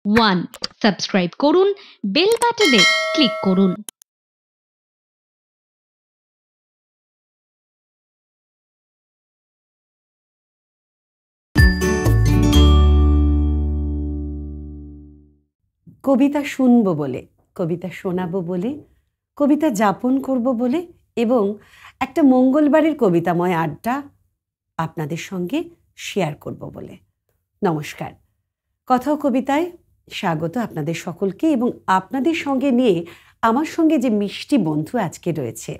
1 subscribe করুন, bell বাটনে click করুন। কবিতা শুনবো বলে, কবিতা শোনাবো বলে, কবিতা যাপন করব বলে এবং একটা মঙ্গলবারের কবিতাময় আড্ডা আপনাদের সঙ্গে শেয়ার করব বলে। নমস্কার, কথা ও কবিতায় স্বাগত আপনাদের সকলকে এবং আপনাদের সঙ্গে নিয়ে আমার সঙ্গে যে মিষ্টি বন্ধু আজকে রয়েছে,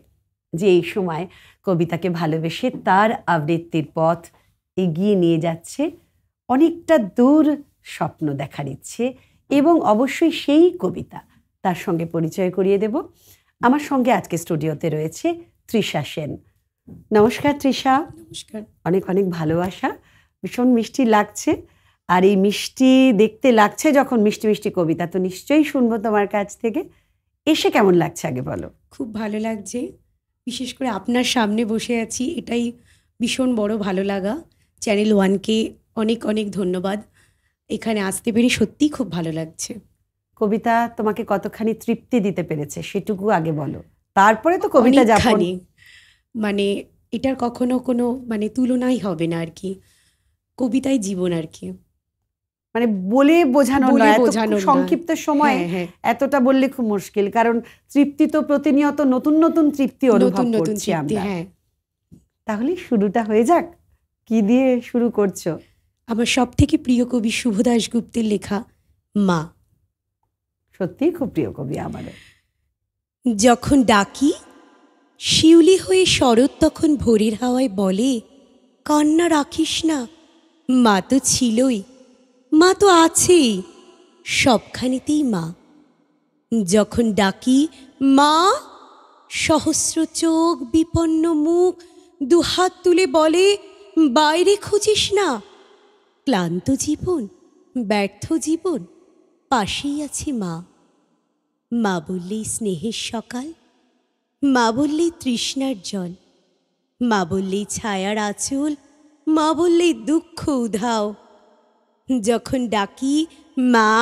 যে এই সময় কবিতাকে ভালোবেসে তার আবৃত্তির পথ এগিয়ে নিয়ে যাচ্ছে, অনেকটা দূর স্বপ্ন দেখার ইচ্ছে এবং অবশ্যই সেই কবিতা, তার সঙ্গে পরিচয় করিয়ে দেব। আমার সঙ্গে আজকে স্টুডিওতে রয়েছে তৃষা সেন। নমস্কার তৃষা। নমস্কার। অনেক অনেক ভালোবাসা, ভীষণ মিষ্টি লাগছে। আর এই মিষ্টি দেখতে লাগছে যখন, মিষ্টি মিষ্টি কবিতা তো নিশ্চয়ই শুনবো তোমার কাছ থেকে। এসে কেমন লাগছে আগে বলো। খুব ভালো লাগছে, বিশেষ করে আপনার সামনে বসে আছি, এটাই ভীষণ বড় ভালো লাগা। চ্যানেল 1কে অনেক অনেক ধন্যবাদ, এখানে আসতে পেরে সত্যিই খুব ভালো লাগছে। কবিতা তোমাকে কতখানি তৃপ্তি দিতে পেরেছে সেটুকু আগে বলো, তারপরে তো কবিতা যাপন। মানে এটার কখনো কোনো তুলনাই হবে না আর কি। কবিতাই জীবন আর কি, মানে বলে বোঝানো নয়, সংক্ষিপ্ত সময় এতটা বললে খুব মুশকিল, কারণ তৃপ্তি তো প্রতিনিয়ত নতুন নতুন তৃপ্তি অনুভব করছি আমরা। তাহলে শুরুটা হয়ে যাক, কি দিয়ে শুরু করছো? আমার সব থেকে প্রিয় কবি শুভ দাশগুপ্তের লেখা মা। সত্যিই খুব প্রিয় কবি আমারও। যখন ডাকি শিউলি হয়ে শরৎ তখন ভোরের হাওয়ায় বলে, কান্না রাখিস না, মা তো ছিলই, মা তো আছেই, সবখানেতেই মা। যখন ডাকি মা, সহস্র চোখ বিপন্ন মুখ দুহাত তুলে বলে, বাইরে খুঁজিস না, ক্লান্ত জীবন ব্যর্থ জীবন, পাশেই আছে মা। মা বললেই স্নেহের সকাল, মা বললেই তৃষ্ণার জল, মা বললেই ছায়ার আঁচল, মা বললেই দুঃখ উধাও। যখন ডাকি মা,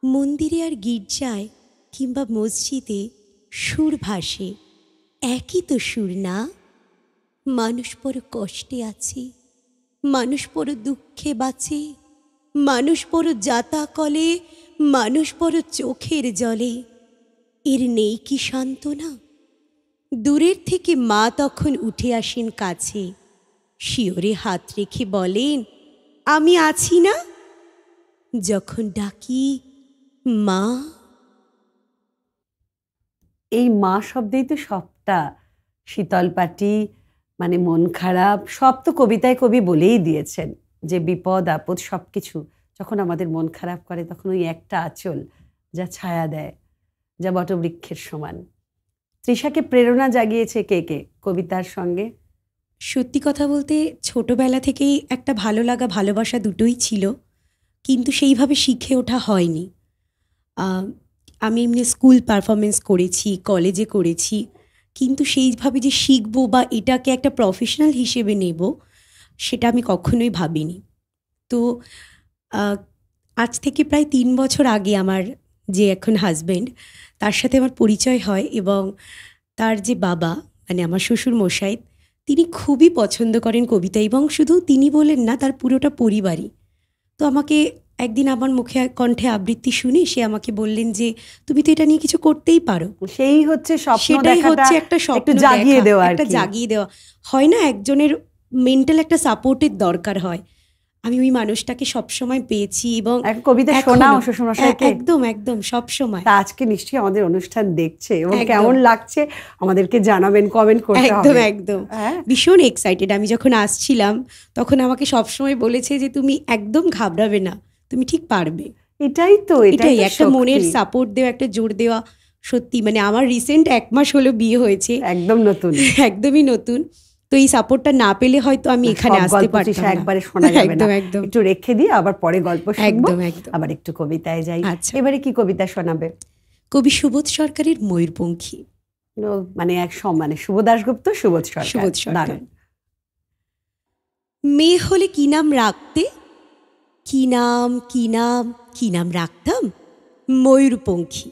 মন্দিরে আর গির্জায় কিংবা মসজিদে সুর ভাসে, একই তো সুর না? মানুষ বড় কষ্টে আছে, মানুষ বড় দুঃখে বাঁচে, মানুষ বড় যাতা কলে, মানুষ বড় চোখের জলে, এর নেই কি সান্ত্বনা? দূরের থেকে মা তখন উঠে আসেন কাছে, শিওরে হাত রেখে বলেন, আমি আছি না? যখন ডাকি মা। এই মা শব্দেই তো সবটা, শীতল পাটি মানে মন খারাপ, সব তো কবিতায় কবি বলেই দিয়েছেন যে বিপদ আপদ সব কিছু যখন আমাদের মন খারাপ করে, তখন ওই একটা আঁচল যা ছায়া দেয়, যা বটবৃক্ষের সমান। তৃষাকে প্রেরণা জাগিয়েছে কে কে কবিতার সঙ্গে? সত্যি কথা বলতে ছোটবেলা থেকেই একটা ভালো লাগা ভালোবাসা দুটোই ছিল, কিন্তু সেইভাবে শিখে ওঠা হয়নি। আমি এমনি স্কুল পারফরমেন্স করেছি, কলেজে করেছি, কিন্তু সেইভাবে যে শিখবো বা এটাকে একটা প্রফেশনাল হিসেবে নেব, সেটা আমি কখনোই ভাবিনি। তো আজ থেকে প্রায় 3 বছর আগে আমার যে এখন হাজব্যান্ড, তার সাথে আমার পরিচয় হয় এবং তার যে বাবা মানে আমার শ্বশুর মশাই, তিনি খুবই পছন্দ করেন কবিতা, এবং শুধু তিনি বলেন না, তার পুরোটা পরিবারই। তো আমাকে একদিন আমার মুখে কণ্ঠে আবৃত্তি শুনে সে আমাকে বললেন যে তুমি তো এটা নিয়ে কিছু করতেই পারো। সেই হচ্ছে স্বপ্ন দেখাটা, সেটাই হচ্ছে একটা স্বপ্ন জাগিয়ে দেওয়া, একটা জাগিয়ে দেওয়া হয় না, একজনের মেন্টাল একটা সাপোর্টের দরকার হয়। আমি ওই মানুষটাকে সবসময় পেয়েছি এবং কবিতা শোনাও শ্বশুরমশাইকে? একদম একদম সবসময়। তা আজকে নিশ্চয়ই আমাদের অনুষ্ঠান দেখছে এবং কেমন লাগছে আমাদেরকে জানাবেন, কমেন্ট করতে হবে। একদম একদম, ভীষণ এক্সাইটেড। আমি যখন আসছিলাম তখন আমাকে সবসময় বলেছে যে তুমি একদম ঘাবড়াবে না, তুমি ঠিক পারবে। এটাই তো, এটাই একটা মনের সাপোর্ট দেওয়া, একটা জোর দেওয়া। সত্যি মানে আমার রিসেন্ট 1 মাস হলো বিয়ে হয়েছে, একদম নতুন, একদমই নতুন। তো এই সাপোর্টটা না পেলে হয়তো আমি এখানে আসতে পারতাম না। একবারে শোনা যাবে না, একটু রেখে দিয়ে আবার পরে গল্প শুনবো। আবার একটু কবিতায় যাই। এবারে কি কবিতা শোনাবে? কবি সুবোধ সরকারের ময়ূরপঙ্খী। মানে মানে শুভ দাশগুপ্ত, সুবোধ সরকার। মেয়ে হলে কি নাম রাখতে, কি নাম কি নাম কি নাম রাখতাম? ময়ূরপঙ্খী।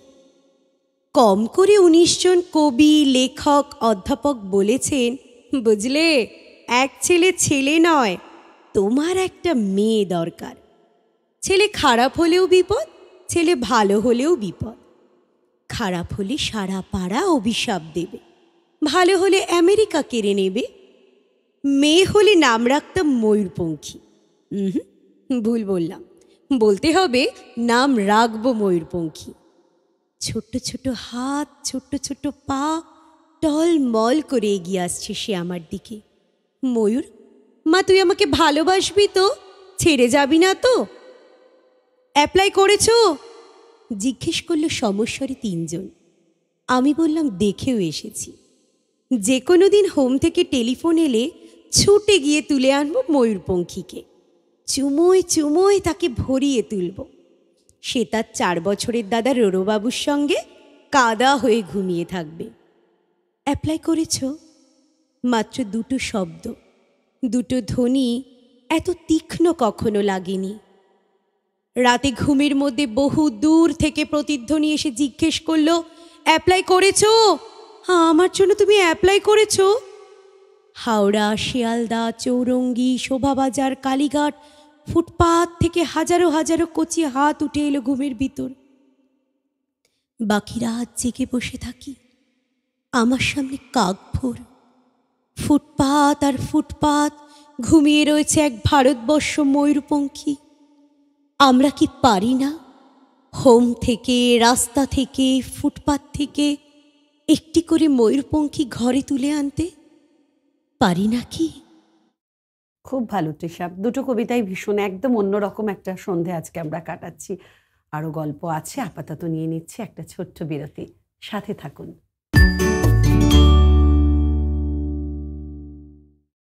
কম করে ১৯ জন কবি, লেখক, অধ্যাপক বলেছেন, বুঝলে, এক ছেলে ছেলে নয়, তোমার একটা মেয়ে দরকার। ছেলে খারাপ হলেও বিপদ, ছেলে ভালো হলেও বিপদ। খারাপ হলে সারা পাড়া অভিশাপ দেবে, ভালো হলে আমেরিকা কেড়ে নেবে। মেয়ে হলে নাম রাখতাম ময়ূরপঙ্খী। ভুল বললাম, বলতে হবে নাম রাখবো ময়ূরপঙ্খী। ছোট্ট ছোট হাত, ছোট্ট ছোট্ট পা, টলমল করে এগিয়ে আসছে সে আমার দিকে। ময়ূর, মা তুই আমাকে ভালোবাসবি তো? ছেড়ে যাবি না তো? অ্যাপ্লাই করেছো? জিজ্ঞেস করলো সমস্বরে ৩ জন। আমি বললাম দেখেও এসেছি। যে কোনো দিন হোম থেকে টেলিফোন এলে ছুটে গিয়ে তুলে আনবো ময়ূরপঙ্খীকে, চুমোয় চুমোয় তাকে ভরিয়ে তুলব। সে তার ৪ বছরের দাদা রোরোবাবুর সঙ্গে কাদা হয়ে ঘুমিয়ে থাকবে। অ্যাপ্লাই করেছ? মাত্র ২টো শব্দ, ২টো ধ্বনি এত তীক্ষ্ণ কখনো লাগেনি। রাতে ঘুমের মধ্যে বহু দূর থেকে প্রতিধ্বনি এসে জিজ্ঞেস করলো, অ্যাপ্লাই করেছ? হ্যাঁ, আমার জন্য তুমি অ্যাপ্লাই করেছ? হাওড়া, শিয়ালদা, চৌরঙ্গি, শোভাবাজার, কালীঘাট, ফুটপাত থেকে হাজারো হাজারো কচি হাত উঠে এলো ঘুমের ভিতর। বাকি রাত জেগে বসে থাকি। আমার সামনে কাকভোর। ফুটপাত আর ফুটপাত ঘুমিয়ে রয়েছে এক ভারতবর্ষ ময়ূরপঙ্খী। আমরা কি পারি না হোম থেকে, রাস্তা থেকে, ফুটপাত থেকে একটি করে ময়ূরপঙ্খী ঘরে তুলে আনতে? পারি না কি? খুব ভালো তৃষা, দুটো কবিতাই ভীষণ একদম অন্যরকম একটা সন্ধে আজকে আমরা কাটাচ্ছি। আরও গল্প আছে, আপাতত নিয়ে নিচ্ছি একটা ছোট্ট বিরতি। সাথে থাকুন।